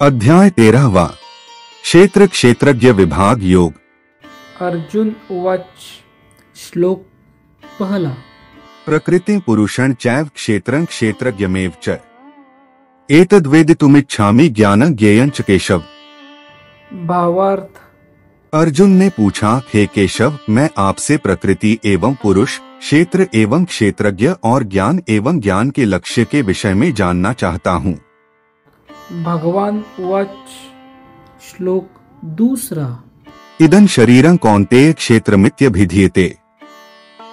अध्याय 13वां क्षेत्र क्षेत्रज्ञ विभाग योग। अर्जुन उवाच। श्लोक पहला। प्रकृति पुरुषं चैव क्षेत्रं क्षेत्रज्ञमेव च एतद्वेदितुमिच्छामि ज्ञानं ज्ञेयं च केशव। भावार्थ। अर्जुन ने पूछा, हे केशव, मैं आपसे प्रकृति एवं पुरुष, क्षेत्र एवं क्षेत्रज्ञ और ज्ञान एवं ज्ञान के लक्ष्य के विषय में जानना चाहता हूँ। भगवान उवाच। श्लोक दूसरा। इदं शरीरं कौन्तेय क्षेत्रमित्यभिधीयते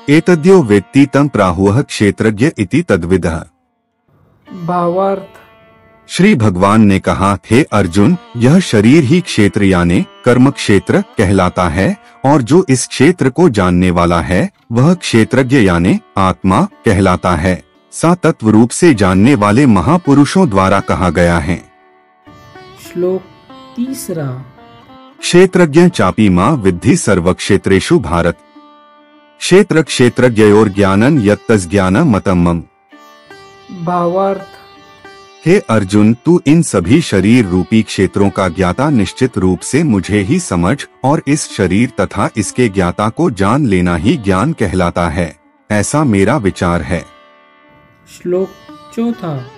एतद्यो वेत्ति तं प्राहुः क्षेत्रज्ञ इति तद्विदः। भावार्थ। श्री भगवान ने कहा, हे अर्जुन, यह शरीर ही क्षेत्र यानी कर्म क्षेत्र कहलाता है और जो इस क्षेत्र को जानने वाला है वह क्षेत्रज्ञ यानी आत्मा कहलाता है। सा तत्व रूप से जानने वाले महापुरुषों द्वारा कहा गया है। श्लोक तीसरा। क्षेत्रज्ञ चापि मां विद्धि सर्वक्षेत्रेषु भारत क्षेत्र क्षेत्रज्ञयोर ज्ञानं यत्तज्ज्ञानं मतं मम। भावार्थ। हे अर्जुन, तू इन सभी शरीर रूपी क्षेत्रों का ज्ञाता निश्चित रूप से मुझे ही समझ और इस शरीर तथा इसके ज्ञाता को जान लेना ही ज्ञान कहलाता है, ऐसा मेरा विचार है। श्लोक चौथा।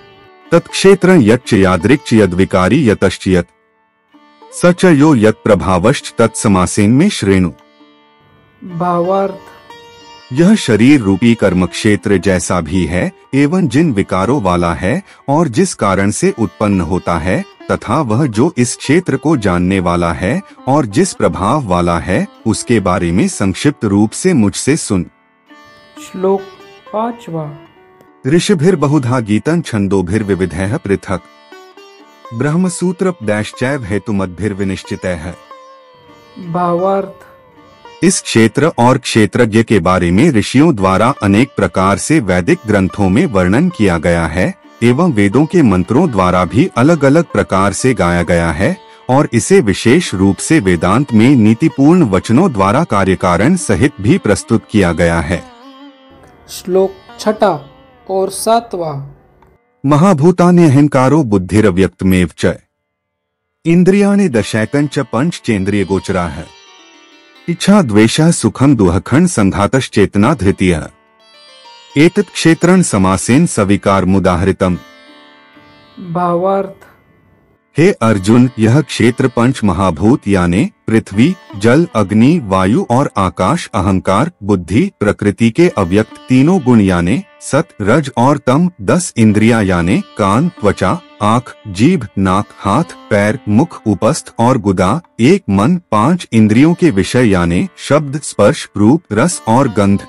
तत्क्षेत्र यच्च यादृक्च यद्विकारी यतश्च यत् स च यो यत् प्रभावश्च तत्समासेन में श्रेणु। भावार्थ। यह शरीर रूपी कर्म क्षेत्र जैसा भी है एवं जिन विकारों वाला है और जिस कारण से उत्पन्न होता है तथा वह जो इस क्षेत्र को जानने वाला है और जिस प्रभाव वाला है उसके बारे में संक्षिप्त रूप से मुझसे सुन। श्लोक पांचवा। ऋषिभिर्बहुधा गीतं छन्दोभिर्विविधैः पृथक् ब्रह्मसूत्रपदैश्चैव हेतुमद्भिर्विनिश्चितैः। भावार्थ। इस क्षेत्र और क्षेत्रज्ञ के बारे में ऋषियों द्वारा अनेक प्रकार से वैदिक ग्रंथों में वर्णन किया गया है एवं वेदों के मंत्रों द्वारा भी अलग अलग प्रकार से गाया गया है और इसे विशेष रूप से वेदांत में नीतिपूर्ण वचनों द्वारा कार्यकारण सहित भी प्रस्तुत किया गया है। श्लोक छठा और सातवां। महाभूतानि अहंकारो बुद्धिरव्यक्तमेव च इंद्रियाणि दशैकञ्च पंचचेन्द्रिय गोचराः इच्छा द्वेषः सुखं दुःखं संघातश्चेतना धृतिः एतत् क्षेत्रं समासेन सविकार मुदाहृतम्। भावार्थ। हे अर्जुन, यह क्षेत्र पंच महाभूत यानी पृथ्वी, जल, अग्नि, वायु और आकाश, अहंकार, बुद्धि, प्रकृति के अव्यक्त तीनों गुण यानी सत, रज और तम, 10 इंद्रियां यानी कान, त्वचा, आँख, जीभ, नाक, हाथ, पैर, मुख, उपस्थ और गुदा, एक मन, 5 इंद्रियों के विषय यानी शब्द, स्पर्श, रूप, रस और गंध,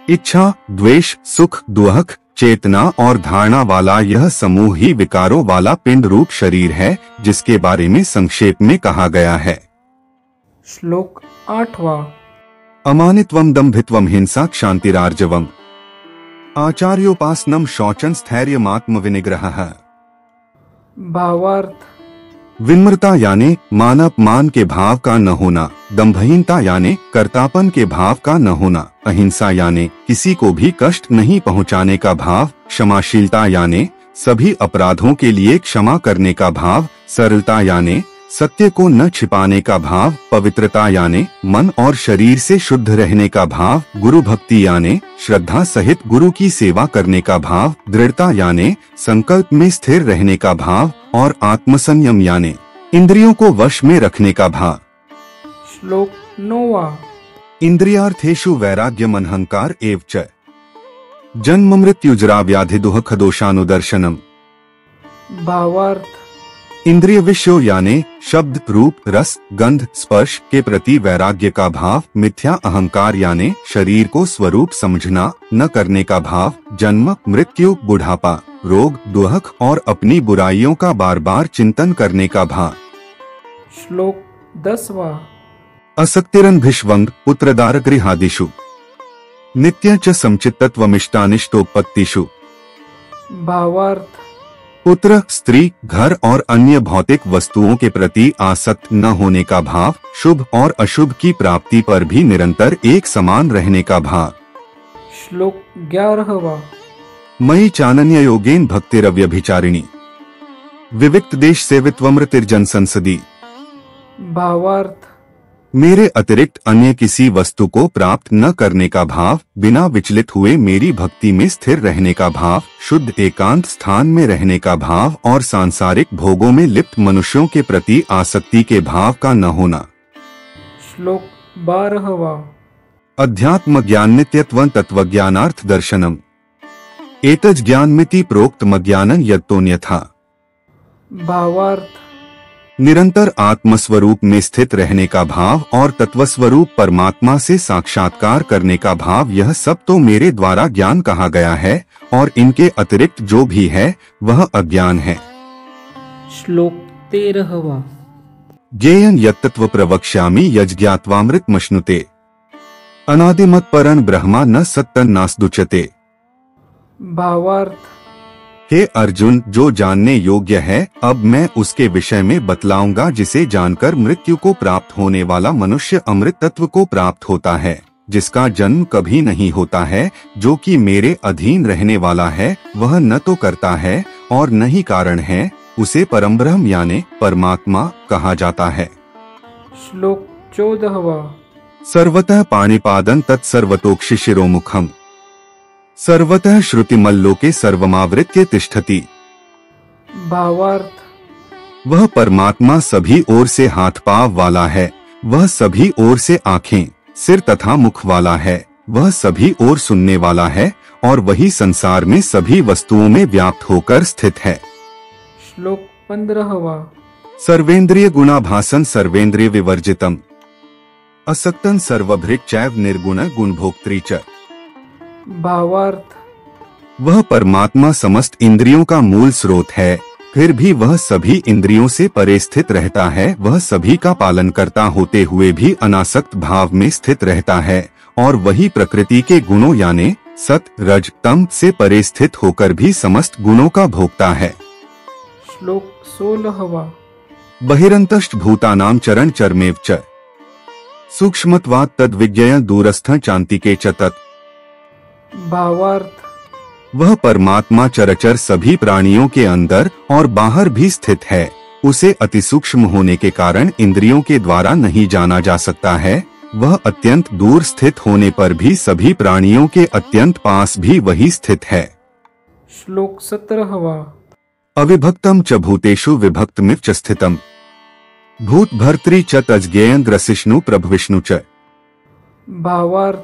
इच्छा, द्वेष, सुख, दुःख, चेतना और धारणा वाला यह समूह ही विकारों वाला पिंड रूप शरीर है जिसके बारे में संक्षेप में कहा गया है। श्लोक आठवां। अमानित्वं दम्भित्वं हिंसा क्षान्तिरार्जवम् आचार्योपासनं शौचं स्थैर्यमात्मविनिग्रहः। भावार्थ। विनम्रता यानी मान अपमान के भाव का न होना, दंभहीनता यानी कर्तापन के भाव का न होना, अहिंसा यानी किसी को भी कष्ट नहीं पहुंचाने का भाव, क्षमाशीलता यानी सभी अपराधों के लिए क्षमा करने का भाव, सरलता यानी सत्य को न छिपाने का भाव, पवित्रता यानी मन और शरीर से शुद्ध रहने का भाव, गुरु भक्ति यानी श्रद्धा सहित गुरु की सेवा करने का भाव, दृढ़ता यानी संकल्प में स्थिर रहने का भाव और आत्मसंयम यानी इंद्रियों को वश में रखने का भाव। श्लोक नौवां। इंद्रियार्थेषु वैराग्यम् अहंकार एव च जन्म मृत्युजरा व्याधि दुःख दोषानुदर्शनम्। भावार्थ। इंद्रिय विषयों यानी शब्द, रूप, रस, गंध, स्पर्श के प्रति वैराग्य का भाव, मिथ्या अहंकार यानी शरीर को स्वरूप समझना न करने का भाव, जन्म, मृत्यु, बुढ़ापा, रोग, दुःख और अपनी बुराइयों का बार बार चिंतन करने का भाव। श्लोक 10वां। असक्तिरन्भिष्वंग पुत्रदारगृहादिषु नित्य च समचित्तत्वमिष्टानिष्टोत्पत्तिषु। भावार्थ। पुत्र, स्त्री, घर और अन्य भौतिक वस्तुओं के प्रति आसक्त न होने का भाव, शुभ और अशुभ की प्राप्ति पर भी निरंतर एक समान रहने का भाव। श्लोक 11वां। मयि चानन्य योगेन भक्तिरव्यभिचारिणी विविक्त देश सेवित्वमृतिर्जन संसदी। भावार्थ मेरे अतिरिक्त अन्य किसी वस्तु को प्राप्त न करने का भाव, बिना विचलित हुए मेरी भक्ति में स्थिर रहने का भाव, शुद्ध एकांत स्थान में रहने का भाव और सांसारिक भोगों में लिप्त मनुष्यों के प्रति आसक्ति के भाव का न होना। श्लोक 12वां। अध्यात्म ज्ञान नित्यत्वं तत्वज्ञानार्थ दर्शनम। एतज ज्ञानमिति प्रोक्तम ज्ञानं यत्तोन्यथा। भावार्थ निरंतर आत्मस्वरूप में स्थित रहने का भाव और तत्वस्वरूप परमात्मा से साक्षात्कार करने का भाव, यह सब तो मेरे द्वारा ज्ञान कहा गया है और इनके अतिरिक्त जो भी है वह अज्ञान है। श्लोक 13वां। ज्ञेयं यत्तत्व प्रवक्ष्यामि यज्ञात्वामृतमश्नुते। अनादिमत परं ब्रह्मा न सत्तन नास्दुच्यते। भावार्थ हे अर्जुन, जो जानने योग्य है अब मैं उसके विषय में बतलाऊंगा, जिसे जानकर मृत्यु को प्राप्त होने वाला मनुष्य अमृत तत्व को प्राप्त होता है, जिसका जन्म कभी नहीं होता है, जो कि मेरे अधीन रहने वाला है, वह न तो करता है और न ही कारण है, उसे परमब्रह्म यानी परमात्मा कहा जाता है। श्लोक 14वां। सर्वतः पाणिपादं तत्सर्वतोक्षि शिरोमुखम। सर्वतः श्रुतिमल्लोके सर्वमावृत्य तिष्ठति। भावार्थ वह परमात्मा सभी ओर से हाथ पांव वाला है, वह सभी ओर से आंखें, सिर तथा मुख वाला है, वह सभी ओर सुनने वाला है और वही संसार में सभी वस्तुओं में व्याप्त होकर स्थित है। श्लोक 15वां। सर्वेंद्रिय गुणाभासन सर्वेंद्रिय विवर्जितम। असक्तन सर्वभृक् चैव निर्गुण गुणभोक्त्री च। भावार्थ वह परमात्मा समस्त इंद्रियों का मूल स्रोत है, फिर भी वह सभी इंद्रियों से परे स्थित रहता है, वह सभी का पालन करता होते हुए भी अनासक्त भाव में स्थित रहता है और वही प्रकृति के गुणों यानी सत रज तम से परे स्थित होकर भी समस्त गुणों का भोक्ता है। श्लोक 16वां। बहिरंतश्च भूतानां चरण चरमेव च। सूक्ष्मत्वात् तद्विज्ञेय दूरस्थं चान्तिके च तत्। भावार्थ वह परमात्मा चराचर सभी प्राणियों के अंदर और बाहर भी स्थित है, उसे अति सूक्ष्म होने के कारण इंद्रियों के द्वारा नहीं जाना जा सकता है, वह अत्यंत दूर स्थित होने पर भी सभी प्राणियों के अत्यंत पास भी वही स्थित है। श्लोक 17वां। अविभक्तम च भूतेषु विभक्तमिव च स्थितम। भूत भर्तृ च तज्ज्ञेयं ग्रसिष्णु प्रभविष्णु च। भावार्थ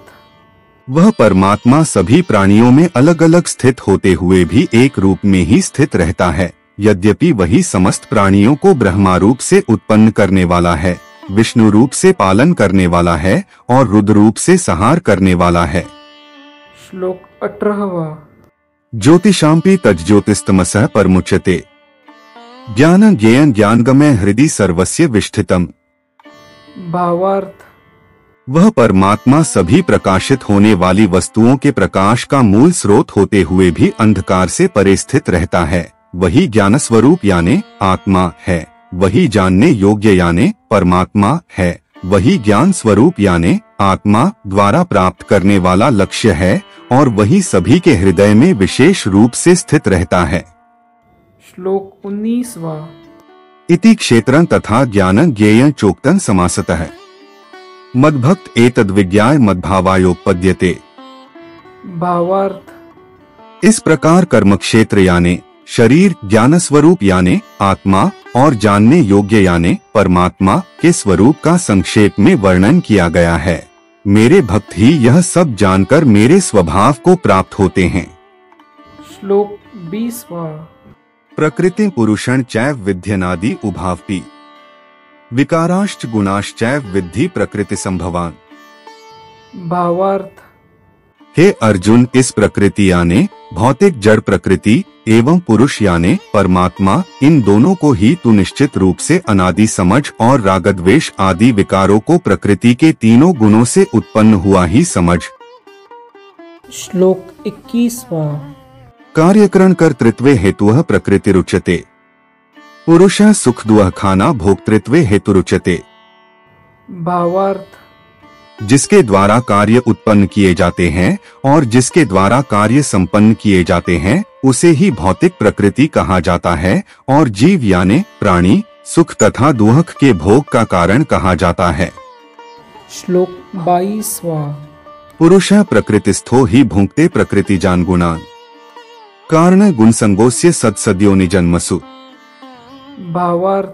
वह परमात्मा सभी प्राणियों में अलग अलग स्थित होते हुए भी एक रूप में ही स्थित रहता है, यद्यपि वही समस्त प्राणियों को ब्रह्मा रूप से उत्पन्न करने वाला है, विष्णु रूप से पालन करने वाला है और रुद्र रूप से संहार करने वाला है। श्लोक 18वां। ज्योतिषांपि तज्ज्योतिस्तमसः परमुच्यते। ज्ञानं ज्ञेयं ज्ञानगमय हृदि सर्वस्य विष्ठितम्। भावार्थ वह परमात्मा सभी प्रकाशित होने वाली वस्तुओं के प्रकाश का मूल स्रोत होते हुए भी अंधकार से परे स्थित रहता है, वही ज्ञान स्वरूप यानी आत्मा है, वही जानने योग्य यानी परमात्मा है, वही ज्ञान स्वरूप यानी आत्मा द्वारा प्राप्त करने वाला लक्ष्य है और वही सभी के हृदय में विशेष रूप से स्थित रहता है। श्लोक 19वां। इति क्षेत्रं तथा ज्ञानं ज्ञेयं चोक्तं समासतः। मद्भक्त एतद्विज्ञाय मद्भावायोपपद्यते। भावार्थ इस प्रकार कर्म क्षेत्र यानी शरीर, ज्ञान स्वरूप यानी आत्मा और जानने योग्य यानी परमात्मा के स्वरूप का संक्षेप में वर्णन किया गया है। मेरे भक्त ही यह सब जानकर मेरे स्वभाव को प्राप्त होते हैं। श्लोक 20वां। प्रकृति पुरुषं चैव विध्यनादि उभावपि। विकाराश्च गुणाश्चैव विद्धि प्रकृति संभवान। भावार्थ हे अर्जुन, इस प्रकृति यानी भौतिक जड़ प्रकृति एवं पुरुष यानी परमात्मा, इन दोनों को ही तू निश्चित रूप से अनादि समझ और रागद्वेष आदि विकारों को प्रकृति के तीनों गुणों से उत्पन्न हुआ ही समझ। श्लोक 21वां। कार्यकरण कर्तृत्वे हेतुः प्रकृतिरुच्यते। पुरुषः सुख दुःख खाना भोक्तृत्वे हेतुरुच्यते। भावार्थ जिसके द्वारा कार्य उत्पन्न किए जाते हैं और जिसके द्वारा कार्य संपन्न किए जाते हैं उसे ही भौतिक प्रकृति कहा जाता है, और जीव यानी प्राणी सुख तथा दुख के भोग का कारण कहा जाता है। श्लोक 22वां। पुरुषः प्रकृतिस्थो हि भुंक्ते प्रकृतिजान् गुणान् कारण गुणसंगोस्य सत्सद्योनि जन्मसु। भावार्थ।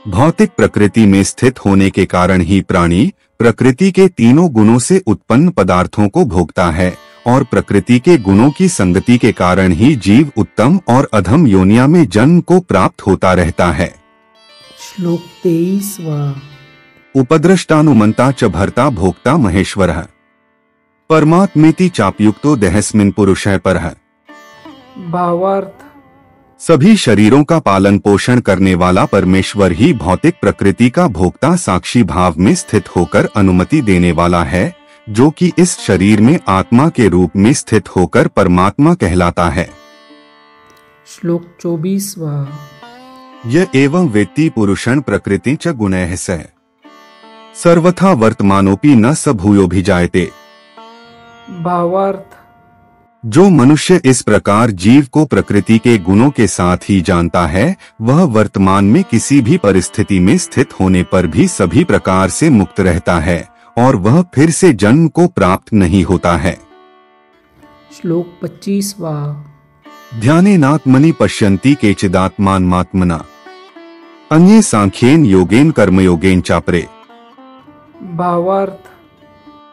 भौतिक प्रकृति में स्थित होने के कारण ही प्राणी प्रकृति के तीनों गुणों से उत्पन्न पदार्थों को भोगता है, और प्रकृति के गुणों की संगति के कारण ही जीव उत्तम और अधम योनिया में जन्म को प्राप्त होता रहता है। श्लोक 23वां। उपद्रष्टानुमंता च भर्ता भोक्ता महेश्वरः परमात्मेति चाप्युक्तो देहस्मिन् पुरुषः परः। भावार्थ। सभी शरीरों का पालन पोषण करने वाला परमेश्वर ही भौतिक प्रकृति का भोक्ता साक्षी भाव में स्थित होकर अनुमति देने वाला है, जो कि इस शरीर में आत्मा के रूप में स्थित होकर परमात्मा कहलाता है। श्लोक 24वां। य एवं वेत्ति पुरुषं प्रकृति च गुणैः सह सर्वथा वर्तमानोपि न स भूयोभिजायते। भावार्थ। जो मनुष्य इस प्रकार जीव को प्रकृति के गुणों के साथ ही जानता है, वह वर्तमान में किसी भी परिस्थिति में स्थित होने पर भी सभी प्रकार से मुक्त रहता है, और वह फिर से जन्म को प्राप्त नहीं होता है। श्लोक 25वां। ध्यानेनात्मनि पश्यन्ति केचिदात्मानमात्मना अन्ये सांख्येन योगेन कर्मयोगेन चापरे। भावार्थ।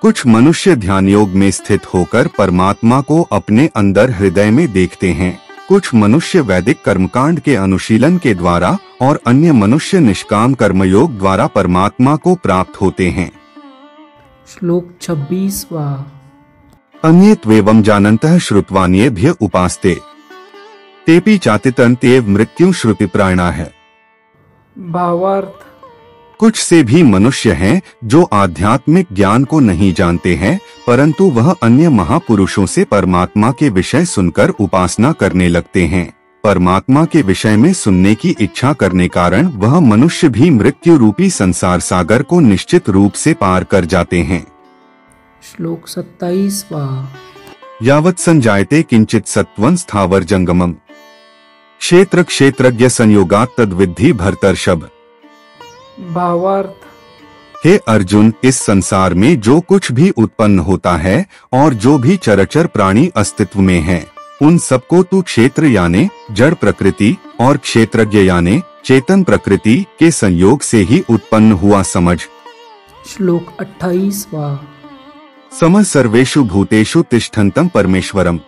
कुछ मनुष्य ध्यान योग में स्थित होकर परमात्मा को अपने अंदर हृदय में देखते हैं, कुछ मनुष्य वैदिक कर्मकांड के अनुशीलन के द्वारा और अन्य मनुष्य निष्काम कर्मयोग द्वारा परमात्मा को प्राप्त होते हैं। श्लोक 26वां। अन्ये त्वेवं जानन्तः श्रुत्वान्येभ्य उपास्ते तेपि चातितन्त्येव मृत्युं श्रुतिप्रायणाः। भावार्थ। कुछ से भी मनुष्य हैं जो आध्यात्मिक ज्ञान को नहीं जानते हैं, परंतु वह अन्य महापुरुषों से परमात्मा के विषय सुनकर उपासना करने लगते हैं। परमात्मा के विषय में सुनने की इच्छा करने कारण वह मनुष्य भी मृत्यु रूपी संसार सागर को निश्चित रूप से पार कर जाते हैं। श्लोक 27वां। यावत् संजायते किंचित सत्त्वं स्थावर जंगमम् क्षेत्र क्षेत्रज्ञ संयोगात् तद्विद्धि भरतर्षभ। भावार्थ। हे अर्जुन, इस संसार में जो कुछ भी उत्पन्न होता है और जो भी चराचर प्राणी अस्तित्व में है, उन सबको तू क्षेत्र यानी जड़ प्रकृति और क्षेत्रज्ञ यानी चेतन प्रकृति के संयोग से ही उत्पन्न हुआ समझ। श्लोक 28वां। सम सर्वेषु भूतेषु तिष्ठन्तं परमेश्वरम्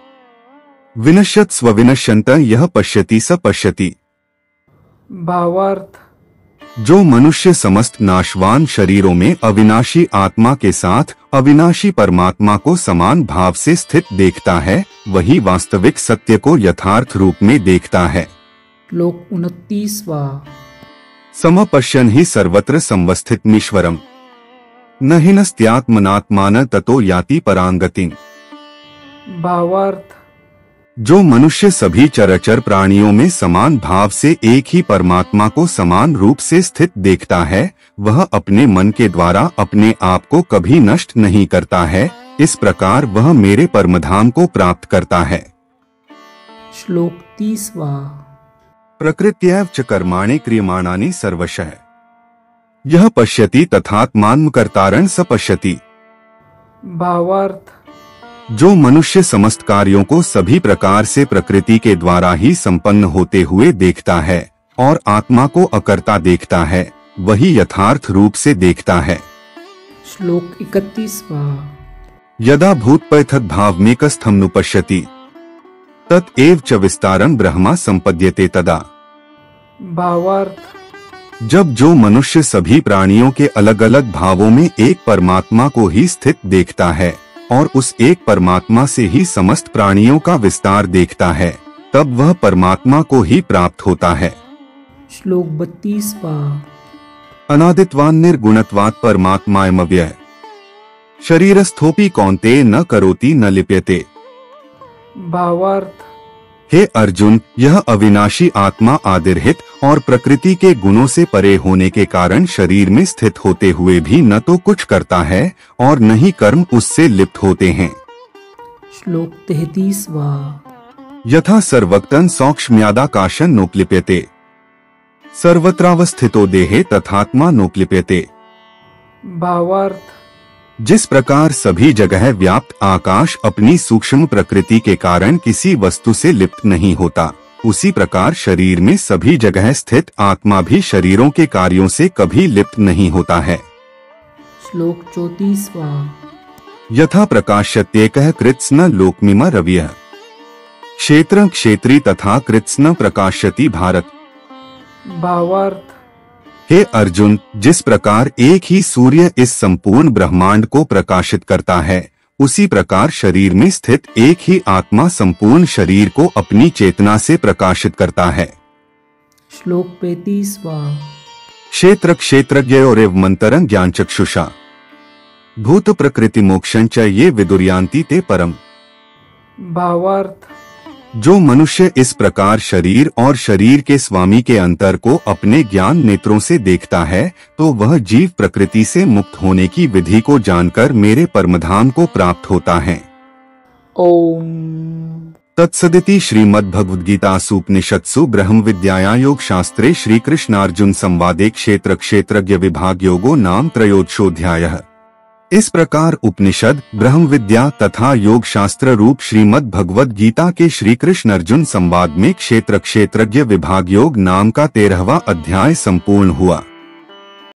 विनश्यत् स्वविनश्यन्तं यः पश्यति स पश्यति। भावार्थ। जो मनुष्य समस्त नाशवान शरीरों में अविनाशी आत्मा के साथ अविनाशी परमात्मा को समान भाव से स्थित देखता है, वही वास्तविक सत्य को यथार्थ रूप में देखता है। श्लोक 29वां। समपश्यन् हि सर्वत्र संवस्थितमीश्वरम् न हिनस्त्यात्मनात्मान ततो याति परांगतिम्। भावार्थ। जो मनुष्य सभी चराचर प्राणियों में समान भाव से एक ही परमात्मा को समान रूप से स्थित देखता है, वह अपने मन के द्वारा अपने आप को कभी नष्ट नहीं करता है। इस प्रकार वह मेरे परमधाम को प्राप्त करता है। श्लोक 30वां। प्रकृत्यैव च कर्माणि क्रियमाणानि सर्वशः यह पश्यति तथात्मानं कर्तारं स पश्यति। भावार्थ। जो मनुष्य समस्त कार्यों को सभी प्रकार से प्रकृति के द्वारा ही संपन्न होते हुए देखता है और आत्मा को अकर्ता देखता है, वही यथार्थ रूप से देखता है। श्लोक 31वां। यदा भूतपैथक भावमेकस्थमनुपश्यति तत एव च विस्तारं ब्रह्मा संपद्यते तदा। भावार्थ। जब जो मनुष्य सभी प्राणियों के अलग अलग भावों में एक परमात्मा को ही स्थित देखता है और उस एक परमात्मा से ही समस्त प्राणियों का विस्तार देखता है, तब वह परमात्मा को ही प्राप्त होता है। श्लोक 32वां। अनादित्वान् निर्गुणत्वात् परमात्मायमव्ययः शरीरस्थोपि कौन्तेय न करोति न लिप्यते। भावार्थ। हे अर्जुन, यह अविनाशी आत्मा आदिरहित और प्रकृति के गुणों से परे होने के कारण शरीर में स्थित होते हुए भी न तो कुछ करता है और न ही कर्म उससे लिप्त होते हैं। श्लोक 33वां। यथा सर्वक्तन सौक्ष्म्यादाकाशं नोक्लिप्यते सर्वत्रावस्थितो देहे तथात्मा नोक्लिप्यते। भावार्थ। जिस प्रकार सभी जगह व्याप्त आकाश अपनी सूक्ष्म प्रकृति के कारण किसी वस्तु से लिप्त नहीं होता, उसी प्रकार शरीर में सभी जगह स्थित आत्मा भी शरीरों के कार्यों से कभी लिप्त नहीं होता है। श्लोक 34वां। यथा प्रकाश्यत्येकः कृत्स्न लोकमिमा रविः क्षेत्र क्षेत्री तथा कृत्स्न प्रकाश्यति भारत। भावार्थ। हे अर्जुन, जिस प्रकार एक ही सूर्य इस संपूर्ण ब्रह्मांड को प्रकाशित करता है, उसी प्रकार शरीर में स्थित एक ही आत्मा संपूर्ण शरीर को अपनी चेतना से प्रकाशित करता है। श्लोक 35वां। क्षेत्र क्षेत्रज्ञयोरेव मंतरं ज्ञानचक्षुषा भूत प्रकृति मोक्षं च ये विदुर्यान्ति ते परम। भावार्थ। जो मनुष्य इस प्रकार शरीर और शरीर के स्वामी के अंतर को अपने ज्ञान नेत्रों से देखता है, तो वह जीव प्रकृति से मुक्त होने की विधि को जानकर मेरे परमधाम को प्राप्त होता है। ओम तत्सदिति श्रीमद्भगवद्गीतासु उपनिषत्सु ब्रह्म विद्याया योग शास्त्रे श्री कृष्णार्जुन संवादे क्षेत्र क्षेत्रज्ञ विभाग योगो नाम त्रयोदशोऽध्यायः। इस प्रकार उपनिषद, ब्रह्म विद्या तथा योग शास्त्र रूप श्रीमद् भगवद गीता के श्री कृष्ण अर्जुन संवाद में क्षेत्र क्षेत्रज्ञ विभाग योग नाम का 13वां अध्याय संपूर्ण हुआ।